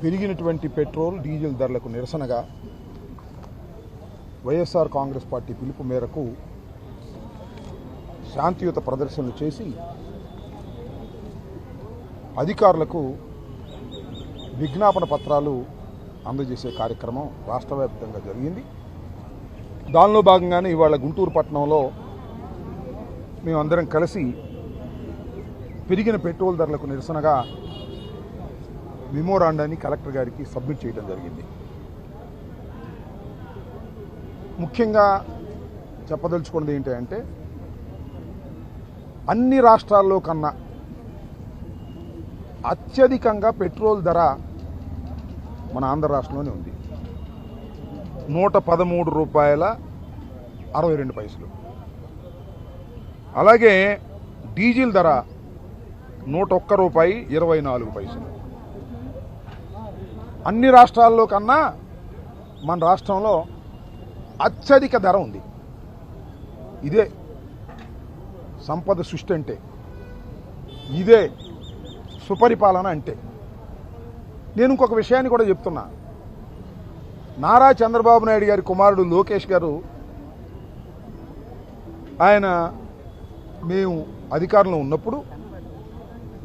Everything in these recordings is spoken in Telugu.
పెరిగినటువంటి పెట్రోల్ డీజిల్ ధరలకు నిరసనగా వైఎస్ఆర్ కాంగ్రెస్ పార్టీ పిలుపు మేరకు శాంతియుత ప్రదర్శనలు చేసి అధికారులకు విజ్ఞాపన పత్రాలు అందజేసే కార్యక్రమం రాష్ట్ర వ్యాప్తంగా జరిగింది. దానిలో భాగంగానే ఇవాళ గుంటూరు పట్టణంలో మేమందరం కలిసి పెరిగిన పెట్రోల్ ధరలకు నిరసనగా మెమోరాండాన్ని కలెక్టర్ గారికి సబ్మిట్ చేయడం జరిగింది. ముఖ్యంగా చెప్పదలుచుకున్నది ఏంటంటే అన్ని రాష్ట్రాల్లో కన్నా అత్యధికంగా పెట్రోల్ ధర మన ఆంధ్ర రాష్ట్రంలోనే ఉంది. 113 రూపాయల 62 పైసలు. అలాగే డీజిల్ ధర 101 రూపాయి 24 పైసలు. అన్ని రాష్ట్రాల్లో కన్నా మన రాష్ట్రంలో అత్యధిక ధర ఉంది. ఇదే సంపద సృష్టి అంటే, ఇదే సుపరిపాలన అంటే. నేను ఇంకొక విషయాన్ని కూడా చెప్తున్నా. నారా చంద్రబాబు నాయుడు గారి కుమారుడు లోకేష్ గారు, ఆయన మేము అధికారంలో ఉన్నప్పుడు,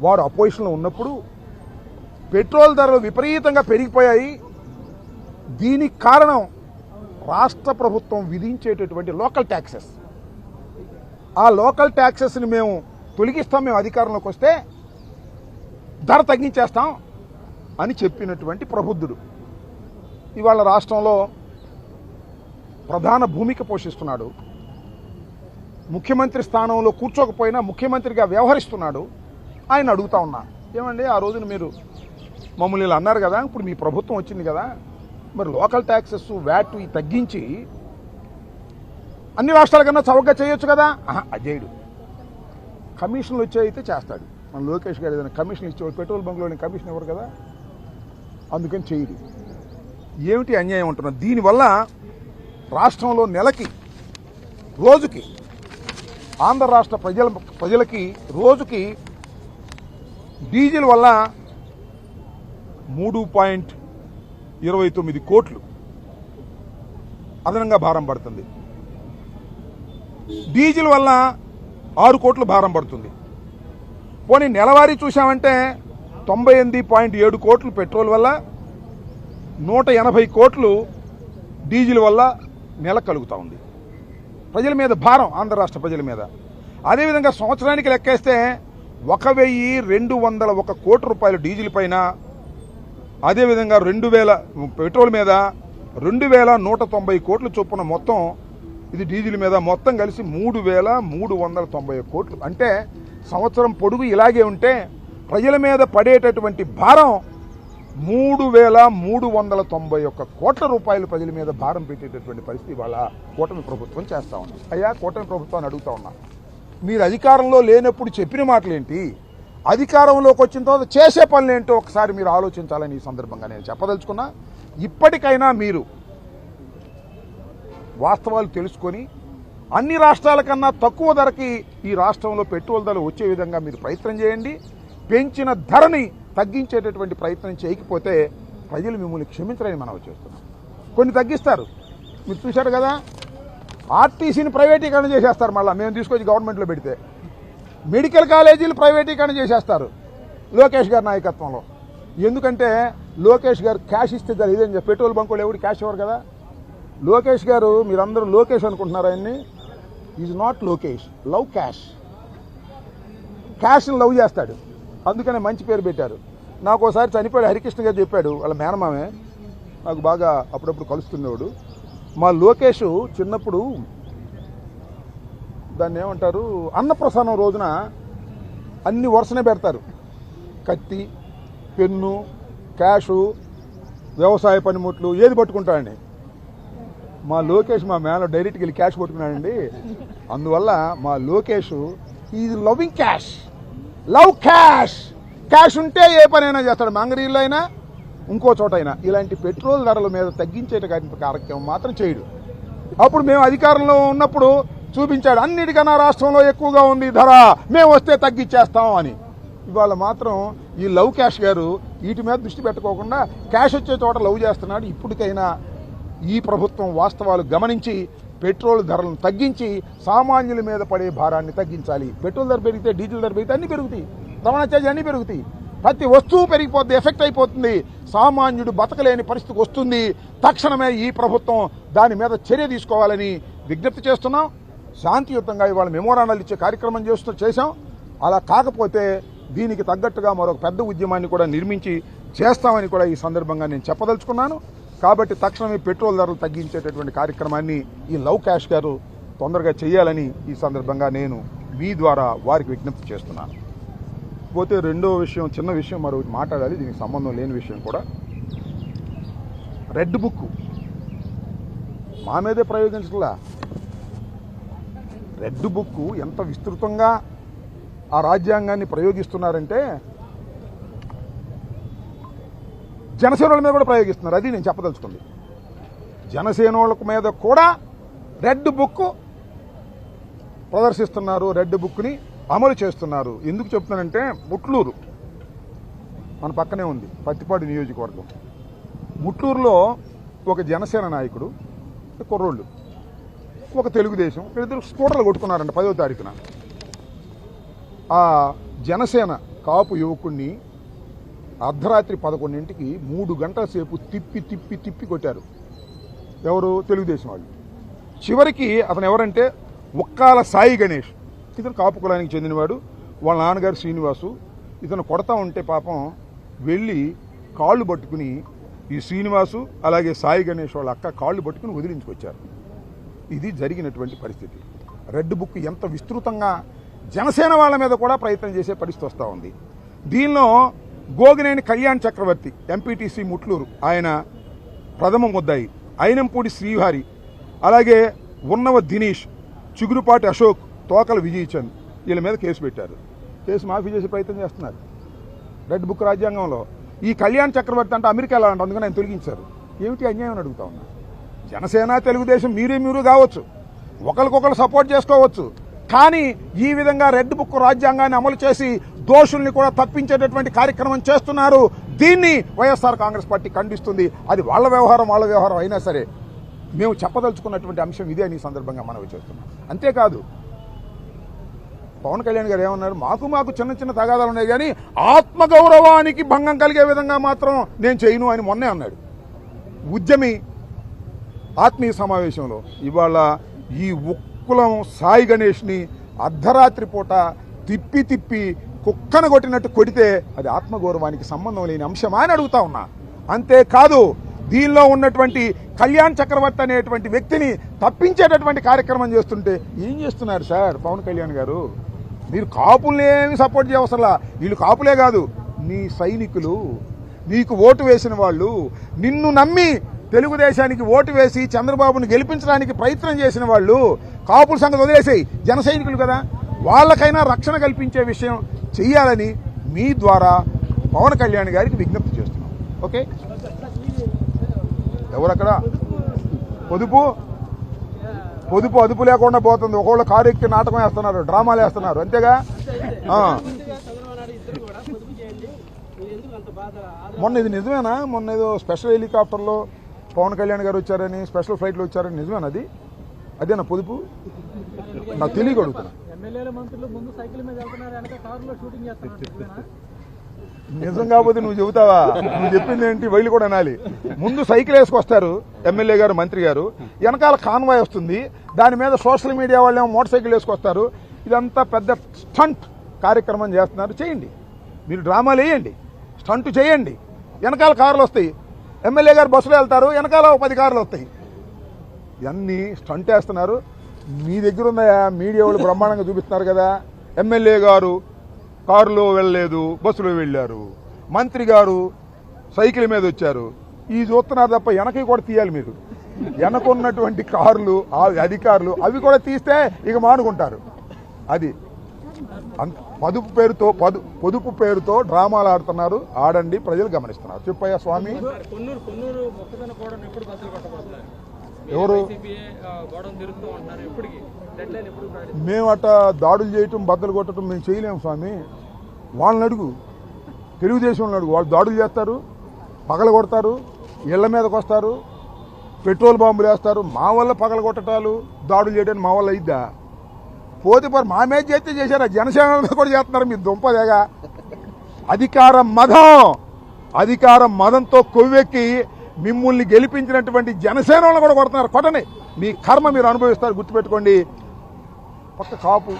వారు అపోజిషన్లో ఉన్నప్పుడు పెట్రోల్ ధరలు విపరీతంగా పెరిగిపోయాయి. దీనికి కారణం రాష్ట్ర ప్రభుత్వం విధించేటటువంటి లోకల్ ట్యాక్సెస్. ఆ లోకల్ ట్యాక్సెస్ని మేము తొలగిస్తాం, మేము అధికారంలోకి వస్తే ధర తగ్గించేస్తాం అని చెప్పినటువంటి ప్రబుద్ధుడు ఇవాళ రాష్ట్రంలో ప్రధాన భూమిక పోషిస్తున్నాడు. ముఖ్యమంత్రి స్థానంలో కూర్చోకపోయినా ముఖ్యమంత్రిగా వ్యవహరిస్తున్నాడు. ఆయన అడుగుతా ఉన్నా, ఏమండి ఆ రోజున మీరు మమ్మల్ని ఇలా అన్నారు కదా, ఇప్పుడు మీ ప్రభుత్వం వచ్చింది కదా, మరి లోకల్ ట్యాక్సెస్ వ్యాట్ తగ్గించి అన్ని రాష్ట్రాల కన్నా చౌకగా చేయొచ్చు కదా. అజేయుడు కమిషన్లు వచ్చాయితే చేస్తాడు. మన లోకేష్ గారు ఏదైనా కమిషన్ ఇచ్చేవాడు, పెట్రోల్ బంక్లోని కమిషన్ ఇవ్వరు కదా, అందుకని చేయడు. ఏమిటి అన్యాయం అంటున్నారు. దీనివల్ల రాష్ట్రంలో నెలకి రోజుకి ఆంధ్ర రాష్ట్ర ప్రజలకి రోజుకి డీజిల్ వల్ల 3.29 కోట్లు అదనంగా భారం పడుతుంది. డీజిల్ వల్ల 6 కోట్లు భారం పడుతుంది. పోనీ నెలవారీ చూసామంటే 98.7 కోట్లు పెట్రోల్ వల్ల, 180 కోట్లు డీజిల్ వల్ల నెల కలుగుతూ ఉంది ప్రజల మీద భారం, ఆంధ్ర రాష్ట్ర ప్రజల మీద. అదేవిధంగా సంవత్సరానికి లెక్కేస్తే 1,201 కోట్ల రూపాయలు డీజిల్ పైన, అదేవిధంగా 2,000 పెట్రోల్ మీద 2,190 కోట్ల చొప్పున మొత్తం ఇది డీజిల్ మీద మొత్తం కలిసి 3,390 కోట్లు. అంటే సంవత్సరం పొడుగు ఇలాగే ఉంటే ప్రజల మీద పడేటటువంటి భారం 3,391 కోట్ల రూపాయలు ప్రజల మీద భారం పెట్టేటటువంటి పరిస్థితి ఇవాళ కూటమి ప్రభుత్వం చేస్తా ఉంది. అయ్యా కూటమి ప్రభుత్వాన్ని అడుగుతా ఉన్నా, మీరు అధికారంలో లేనప్పుడు చెప్పిన మాటలేంటి, అధికారంలోకి వచ్చిన తర్వాత చేసే పనులేంటో ఒకసారి మీరు ఆలోచించాలని ఈ సందర్భంగా నేను చెప్పదలుచుకున్నా. ఇప్పటికైనా మీరు వాస్తవాలు తెలుసుకొని అన్ని రాష్ట్రాల కన్నా తక్కువ ధరకి ఈ రాష్ట్రంలో పెట్రోల్ ధరలు వచ్చే విధంగా మీరు ప్రయత్నం చేయండి. పెంచిన ధరని తగ్గించేటటువంటి ప్రయత్నం చేయకపోతే ప్రజలు మిమ్మల్ని క్షమించరని మనం చేస్తున్నాం. కొన్ని తగ్గిస్తారు, మీరు చూశారు కదా, ఆర్టీసీని ప్రైవేటీకరణ చేసేస్తారు. మళ్ళీ మేము తీసుకొచ్చి గవర్నమెంట్లో పెడితే మెడికల్ కాలేజీలు ప్రైవేటీకరణ చేసేస్తారు లోకేష్ గారి నాయకత్వంలో. ఎందుకంటే లోకేష్ గారు క్యాష్ ఇస్తే ఇదేం పెట్రోల్ బంకులు ఎవరు క్యాష్ ఇవ్వరు కదా. లోకేష్ గారు, మీరందరూ లోకేష్ అనుకుంటున్నారు, ఆయన్ని is not Lokesh, love cash. క్యాష్ని లవ్ చేస్తాడు, అందుకనే మంచి పేరు పెట్టారు. నాకు ఒకసారి చనిపోయాడు హరికృష్ణ గారు చెప్పాడు, వాళ్ళ మేనమామే నాకు బాగా అప్పుడప్పుడు కలుస్తుండేవాడు. మా లోకేష్ చిన్నప్పుడు దాన్ని ఏమంటారు, అన్నప్రసాదం రోజున అన్ని వరుసనే పెడతారు, కత్తి, పెన్ను, క్యాషు, వ్యవసాయ పనిముట్లు, ఏది పట్టుకుంటాడని. మా లోకేష్ మా మేన డైరెక్ట్గా వెళ్ళి క్యాష్ పట్టుకున్నాడండి. అందువల్ల మా Lokesh is loving cash, love cash. Cash ఉంటే ఏ పనైనా చేస్తాడు, మంగరీలో అయినా ఇంకో చోట అయినా. ఇలాంటి పెట్రోల్ ధరల మీద తగ్గించే కార్యక్రమం మాత్రం చేయడు. అప్పుడు మేము అధికారంలో ఉన్నప్పుడు చూపించాడు, అన్నిటికన్నా రాష్ట్రంలో ఎక్కువగా ఉంది ధర, మేము వస్తే తగ్గించేస్తాం అని. ఇవాళ మాత్రం ఈ లవ్ క్యాష్ గారు వీటి మీద దృష్టి పెట్టుకోకుండా క్యాష్ వచ్చే చోట లవ్ చేస్తున్నాడు. ఇప్పటికైనా ఈ ప్రభుత్వం వాస్తవాలు గమనించి పెట్రోల్ ధరలను తగ్గించి సామాన్యుల మీద పడే భారాన్ని తగ్గించాలి. పెట్రోల్ ధర పెరిగితే డీజిల్ ధర పెరిగితే అన్నీ పెరుగుతాయి, రవాణా ఛార్జీ అన్నీ పెరుగుతాయి, ప్రతి వస్తువు పెరిగిపోద్ది, ఎఫెక్ట్ అయిపోతుంది, సామాన్యుడు బతకలేని పరిస్థితికి వస్తుంది. తక్షణమే ఈ ప్రభుత్వం దాని మీద చర్య తీసుకోవాలని విజ్ఞప్తి చేస్తున్నాం. శాంతియుతంగా ఇవాళ మెమోరాండాలు ఇచ్చే కార్యక్రమం చేశాం. అలా కాకపోతే దీనికి తగ్గట్టుగా మరొక పెద్ద ఉద్యమాన్ని కూడా నిర్మించి చేస్తామని కూడా ఈ సందర్భంగా నేను చెప్పదలుచుకున్నాను. కాబట్టి తక్షణమే పెట్రోల్ ధరలు తగ్గించేటటువంటి కార్యక్రమాన్ని ఈ లవ్ క్యాష్ గారు తొందరగా చేయాలని ఈ సందర్భంగా నేను మీ ద్వారా వారికి విజ్ఞప్తి చేస్తున్నాను. పోతే రెండో విషయం, చిన్న విషయం మరొకటి మాట్లాడాలి, దీనికి సంబంధం లేని విషయం కూడా. రెడ్ బుక్ మా మీదే ప్రయోగించట్లా. రెడ్ బుక్ ఎంత విస్తృతంగా ఆ రాజ్యాంగాన్ని ప్రయోగిస్తున్నారంటే జనసేనల మీద కూడా ప్రయోగిస్తున్నారు. అది నేను చెప్పదలుచుకుంది. జనసేనల మీద కూడా రెడ్ బుక్ ప్రదర్శిస్తున్నారు, రెడ్ బుక్ని అమలు చేస్తున్నారు. ఎందుకు చెప్తున్నానంటే ముట్లూరు మన పక్కనే ఉంది, పత్తిపాడు నియోజకవర్గం. ముట్లూరులో ఒక జనసేన నాయకుడు, కుర్రోళ్ళు, ఒక తెలుగుదేశం, ఇద్దరు స్కూటర్లు కొట్టుకున్నారంట 10వ తారీఖున. ఆ జనసేన కాపు యువకుడిని అర్ధరాత్రి 11ంటికి 3 గంటల సేపు తిప్పి తిప్పి తిప్పి కొట్టారు. ఎవరు? తెలుగుదేశం వాళ్ళు. చివరికి అతను ఎవరంటే ఉక్కాల సాయి గణేష్. ఇతను కాపు కులానికి చెందినవాడు. వాళ్ళ నాన్నగారు శ్రీనివాసు. ఇతను కొడతా ఉంటే పాపం వెళ్ళి కాళ్ళు పట్టుకుని ఈ శ్రీనివాసు అలాగే సాయి గణేష్ వాళ్ళ అక్క కాళ్ళు పట్టుకుని వదిలించుకొచ్చారు. ఇది జరిగినటువంటి పరిస్థితి. రెడ్ బుక్ ఎంత విస్తృతంగా జనసేన వాళ్ళ మీద కూడా ప్రయత్నం చేసే పరిస్థితి వస్తూ ఉంది. దీనిలో గోగినేని కళ్యాణ్ చక్రవర్తి ఎంపీటీసీ ముట్లూరు, ఆయన ప్రథమ ముద్దాయి, అయినంపూడి శ్రీహరి, అలాగే ఉన్నవ దినేష్, చిగురుపాటి అశోక్, తోకల విజయచంద్ వీళ్ళ మీద కేసు పెట్టారు. కేసు మాఫీ చేసే ప్రయత్నం చేస్తున్నారు రెడ్ బుక్ రాజ్యాంగంలో. ఈ కళ్యాణ్ చక్రవర్తి అంటే అమెరికా వెళ్ళాలంట, అందుకని ఆయన తొలగించారు. ఏమిటి అన్యాయం అని అడుగుతా ఉన్నా. జనసేన తెలుగుదేశం మీరు కావచ్చు, ఒకరికొకరు సపోర్ట్ చేసుకోవచ్చు, కానీ ఈ విధంగా రెడ్ బుక్ రాజ్యాంగాన్ని అమలు చేసి దోషుల్ని కూడా తప్పించేటటువంటి కార్యక్రమం చేస్తున్నారు. దీన్ని వైఎస్ఆర్ కాంగ్రెస్ పార్టీ ఖండిస్తుంది. అది వాళ్ళ వ్యవహారం అయినా సరే మేము చెప్పదలుచుకున్నటువంటి అంశం ఇదే అని సందర్భంగా మనవి చేస్తున్నాం. అంతేకాదు పవన్ కళ్యాణ్ గారు ఏమన్నారు, మాకు చిన్న చిన్న తగాదాలు ఉన్నాయి కానీ ఆత్మగౌరవానికి భంగం కలిగే విధంగా మాత్రం నేను చేయను అని మొన్నే అన్నాడు. ఉద్యమి ఆత్మీయ సమావేశంలో ఇవాళ ఈ ఉక్కులం సాయి గణేష్ని అర్ధరాత్రి పూట తిప్పి తిప్పి కుక్కను కొట్టినట్టు కొడితే అది ఆత్మగౌరవానికి సంబంధం లేని అంశమా అని అడుగుతా ఉన్నా. అంతేకాదు దీనిలో ఉన్నటువంటి కళ్యాణ్ చక్రవర్తి అనేటువంటి వ్యక్తిని తప్పించేటటువంటి కార్యక్రమం చేస్తుంటే ఏం చేస్తున్నారు సార్ పవన్ కళ్యాణ్ గారు? మీరు కాపులనేమి సపోర్ట్ చేయవసరలా. వీళ్ళు కాపులే కాదు, నీ సైనికులు, నీకు ఓటు వేసిన వాళ్ళు, నిన్ను నమ్మి తెలుగుదేశానికి ఓటు వేసి చంద్రబాబును గెలిపించడానికి ప్రయత్నం చేసిన వాళ్ళు, కాపుల సంగతి వదిలేసాయి, జన సైనికులు కదా, వాళ్ళకైనా రక్షణ కల్పించే విషయం చెయ్యాలని మీ ద్వారా పవన్ కళ్యాణ్ గారికి విజ్ఞప్తి చేస్తున్నాం. ఓకే, ఎవరక్కడ పొదుపు అదుపు లేకుండా పోతుంది. ఒకళ్ళు కారు ఎక్కి నాటకం వేస్తున్నారు, డ్రామాలు వేస్తున్నారు, అంతేగా. మొన్న ఇది నిజమేనా? మొన్న ఏదో స్పెషల్ హెలికాప్టర్లో పవన్ కళ్యాణ్ గారు వచ్చారని, స్పెషల్ ఫ్లైట్లో వచ్చారని నిజమేనా? అదేనా పొదుపు? నాకు తెలియగలుగుతున్నా. నిజం కాకపోతే నువ్వు చెబుతావా? నువ్వు చెప్పింది ఏంటి? వైలు కూడా అనాలి. ముందు సైకిల్ వేసుకొస్తారు ఎమ్మెల్యే గారు, మంత్రి గారు, వెనకాల కాన్వాయ్ వస్తుంది, దాని మీద సోషల్ మీడియా వాళ్ళు ఏమో మోటార్ సైకిల్ వేసుకొస్తారు. ఇదంతా పెద్ద స్టంట్ కార్యక్రమం చేస్తున్నారు. చేయండి, మీరు డ్రామాలు వేయండి, స్టంట్ చేయండి. వెనకాల కార్లు వస్తాయి, ఎమ్మెల్యే గారు బస్సులో వెళ్తారు, వెనకాల 10 కార్లు వస్తాయి. ఇవన్నీ స్టంట్ వేస్తున్నారు. మీ దగ్గర ఉన్నాయా? మీడియా వాళ్ళు బ్రహ్మాండంగా చూపిస్తున్నారు కదా. ఎమ్మెల్యే గారు కారులో వెళ్ళలేదు, బస్సులో వెళ్ళారు, మంత్రి గారు సైకిల్ మీద వచ్చారు. ఈ చూస్తున్నారు తప్ప వెనక కూడా తీయాలి. మీరు వెనకున్నటువంటి కార్లు, అధికారులు అవి కూడా తీస్తే ఇక మానుకుంటారు. అది పొదుపు పేరుతో డ్రామాలు ఆడుతున్నారు. ఆడండి, ప్రజలు గమనిస్తున్నారు. చెప్పయ్యా స్వామి. ఎవరు? మేము అట్ట దాడులు చేయటం, బద్దలు కొట్టడం మేము చేయలేము స్వామి. వాళ్ళని అడుగు. తెలుగుదేశంలో వాళ్ళు దాడులు చేస్తారు, పగల కొడతారు, ఇళ్ల మీదకి వస్తారు, పెట్రోల్ బాంబులు వేస్తారు. మా వల్ల పగల కొట్టడాలు దాడులు చేయడానికి మా వల్ల అయిద్దా? పోతే మరి మా మీద చేస్తే చేశారా, జనసేన మీద కూడా చేస్తున్నారు. మీ దుంపదేగా అధికార మదంతో కొవ్వెక్కి మిమ్మల్ని గెలిపించినటువంటి జనసేన వాళ్ళని కూడా కొడుతున్నారు. కొట్టని, మీ కర్మ మీరు అనుభవిస్తారు. గుర్తుపెట్టుకోండి. పక్క కాపు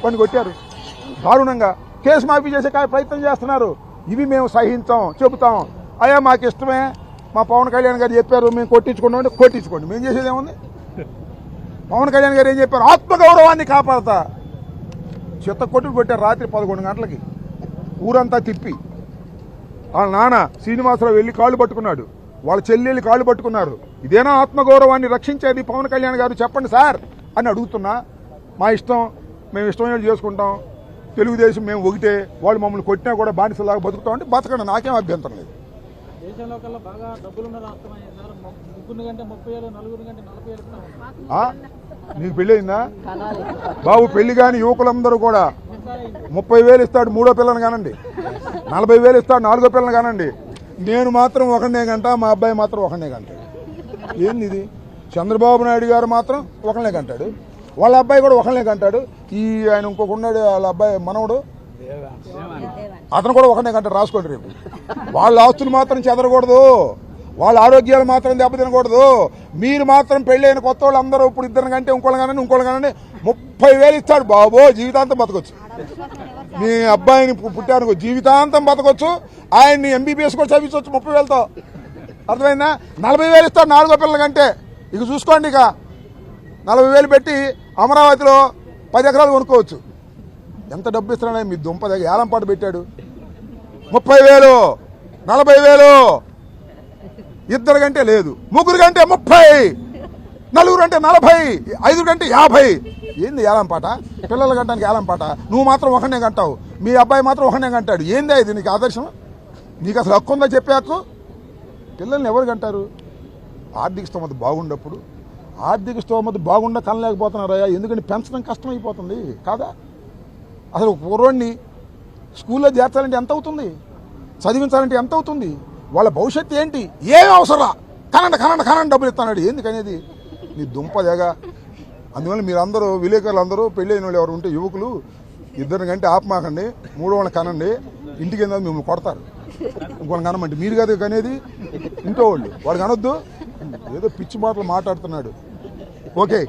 కొన్ని కొట్టారు దారుణంగా, కేసు మాఫీ చేసే ప్రయత్నం చేస్తున్నారు. ఇవి మేము సహించాం, చెబుతాం. అయ్యా మాకు ఇష్టమే, మా పవన్ కళ్యాణ్ గారు చెప్పారు మేము కొట్టించుకున్నామంటే కొట్టించుకోండి, మేము చేసేది ఏముంది? పవన్ కళ్యాణ్ గారు ఏం చెప్పారు? ఆత్మగౌరవాన్ని కాపాడతా. చిత్త కొట్టారు రాత్రి 11 గంటలకి ఊరంతా తిప్పి. వాళ్ళ నాన్న శ్రీనివాసరావు వెళ్ళి కాళ్ళు పట్టుకున్నాడు, వాళ్ళ చెల్లెళ్ళు కాళ్ళు పట్టుకున్నారు. ఇదేనా ఆత్మగౌరవాన్ని రక్షించేది? పవన్ కళ్యాణ్ గారు చెప్పండి సార్ అని అడుగుతున్నా. మా ఇష్టం, మేము ఇష్టమైన చేసుకుంటాం, తెలుగుదేశం మేము ఒకటే, వాళ్ళు మమ్మల్ని కొట్టినా కూడా బానిసలాగా బతుకుతాం అంటే బతకండి, నాకేం అభ్యంతరం లేదు. దేశంలో కల్లా బాగా డబ్బులున్న రాష్ట్రం సార్. ముగ్గురు కంటే 30,000, నలుగురు కంటే 40,000. నీకు పెళ్ళి అయిందా బాబు? పెళ్లి కాని యువకులందరూ కూడా 30,000 ఇస్తాడు మూడో పిల్లని కానండి, 40,000 ఇస్తాడు నాలుగో పిల్లని కానండి. నేను మాత్రం ఒకనే గంట, మా అబ్బాయి మాత్రం ఒకనే గంటాడు. ఏంది ఇది? చంద్రబాబు నాయుడు గారు మాత్రం ఒకనే గంటాడు, వాళ్ళ అబ్బాయి కూడా ఒకనే గంటాడు. ఈ ఆయన ఇంకొక ఉన్నాడు, వాళ్ళ అబ్బాయి మనవడు, అతను కూడా ఒకనే గంట. రాసుకోండి రేపు. వాళ్ళ ఆస్తులు మాత్రం చెదరకూడదు, వాళ్ళ ఆరోగ్యాలు మాత్రం దెబ్బతినకూడదు. మీరు మాత్రం పెళ్ళైన కొత్త వాళ్ళు అందరూ ఇప్పుడు ఇద్దరు కంటే ఇంకోళ్ళు కానీ 30,000 ఇస్తాడు బాబో, జీవితాంతం బతకొచ్చు. మీ అబ్బాయిని పుట్టానుకో జీవితాంతం బతకొచ్చు, ఆయన్ని ఎంబీబీఎస్ కూడా చదివించవచ్చు 30,000తో. అర్థమైందా? 40,000 ఇస్తాడు నాలుగో పిల్లల కంటే. ఇక చూసుకోండి, ఇక 40,000 పెట్టి అమరావతిలో 10 ఎకరాలు కొనుక్కోవచ్చు. ఎంత డబ్బు ఇస్తున్నాడే మీ దుంప దగ్గర ఏలంపాటు పెట్టాడు. 30,000, 40,000, ఇద్దరు కంటే లేదు, ముగ్గురు కంటే 30, నలుగురు అంటే 40, 5 కంటే 50. ఏంది ఏలంపాట? పిల్లలు కంటానికి ఏలంపాట. నువ్వు మాత్రం ఒకనే కంటావు, మీ అబ్బాయి మాత్రం ఒకనే కంటాడు. ఏందా ఇది నీకు ఆదర్శం? నీకు అసలు హక్కు ఉందా చెప్పే హక్కు? పిల్లల్ని ఎవరు కంటారు? ఆర్థిక స్తోమత బాగుండప్పుడు. ఆర్థిక స్తోమత బాగుండా కనలేకపోతున్నారయ్యా, ఎందుకంటే పెంచడం కష్టమైపోతుంది కాదా? అసలు పూర్వాన్ని స్కూల్లో చేర్చాలంటే ఎంత అవుతుంది, చదివించాలంటే ఎంత అవుతుంది, వాళ్ళ భవిష్యత్తు ఏంటి, ఏం అవసరం? కనండి డబ్బులు ఇస్తాడు. ఎందుకనేది? నీ దుంపదేగా. అందువల్ల మీరందరూ విలేకరులు అందరూ పెళ్ళైన వాళ్ళు ఎవరు ఉంటే యువకులు, ఇద్దరిని కంటే ఆపమాకండి, మూడో వాళ్ళని కనండి. ఇంటికి ఏందో మిమ్మల్ని కొడతారు. ఇంకోళ్ళని కనమంటే మీరు కాదు కనేది, ఇంట్లో వాళ్ళు వాడు కనొద్దు. ఏదో పిచ్చి మాటలు మాట్లాడుతున్నాడు. ఓకే.